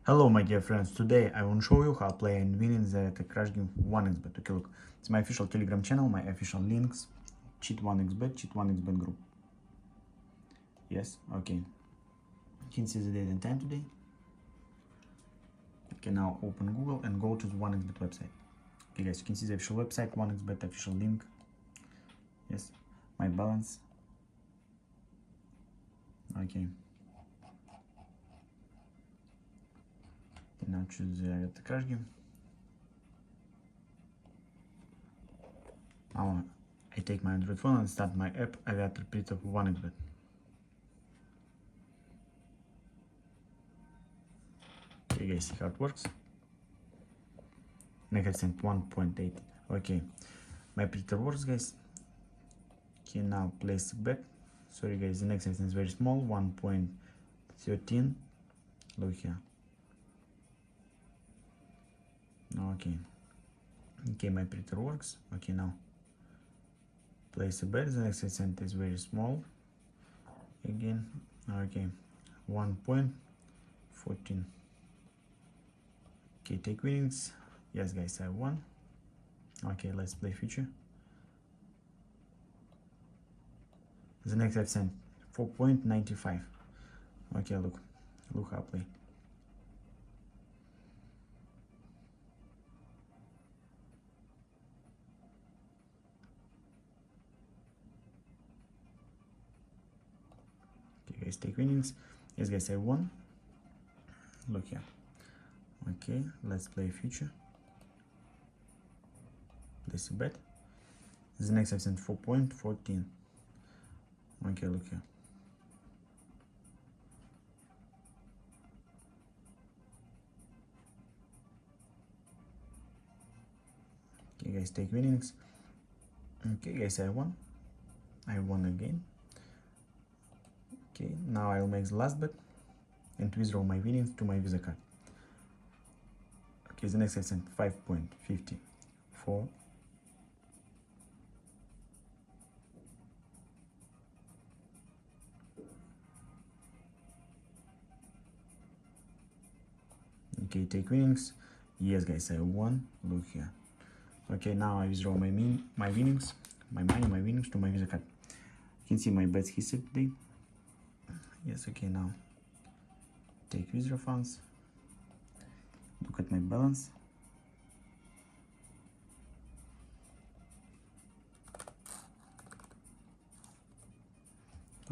Hello my dear friends, today I want to show you how to play and win in the crash game 1xbet. Okay, look, it's my official Telegram channel, my official links, cheat 1xbet, cheat 1xbet group. Yes, okay. You can see the date and time today. Okay, now open Google and go to the 1xbet website. Okay guys, you can see the official website, 1xbet official link. Yes, my balance. Okay. Now choose the crash game. Now I take my Android phone and start my app AVIATOR Predictor for 1xbet. Okay guys, see how it works. Negative 1.8. Okay, my predictor works guys. Okay, now place a bet. Sorry guys, the next sentence is very small, 1.13. Look here. Okay, my predictor works. Okay, now place a bet. The next sentence is very small again. Okay, 1.14. Okay, take winnings. Yes guys, I won. Okay, let's play future. The next I've sent 4.95. Okay, look how I play. Okay guys, take winnings. Yes guys, I won. Look here. Okay, let's play future. Place a bet. The next I've sent 4.14. Okay, look here. Okay guys, take winnings. Okay guys, I won again. Okay, now I'll make the last bet and withdraw my winnings to my Visa card. Okay, the next I sent 5.54. Okay, take winnings. Yes guys, I won. Look here. Okay, now I withdraw my winnings, my winnings to my Visa card. You can see my bets history today. Yes, okay, now take withdraw funds. Look at my balance.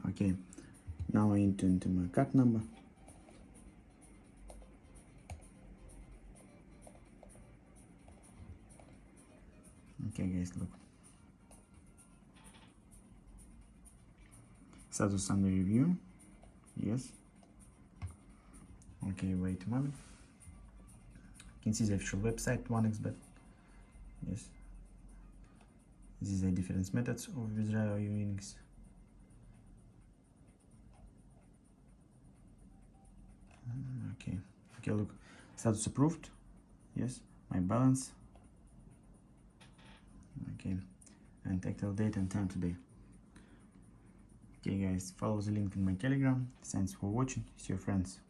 Okay, now I enter my card number. Okay guys, look. Status under review. Yes. Okay, wait a moment. You can see the official website 1xbet. Yes. These are different methods of withdrawal your winnings. Okay, look. Status approved. Yes. My balance. Okay, and actual date and time today. Okay guys, follow the link in my Telegram. Thanks for watching. See you friends.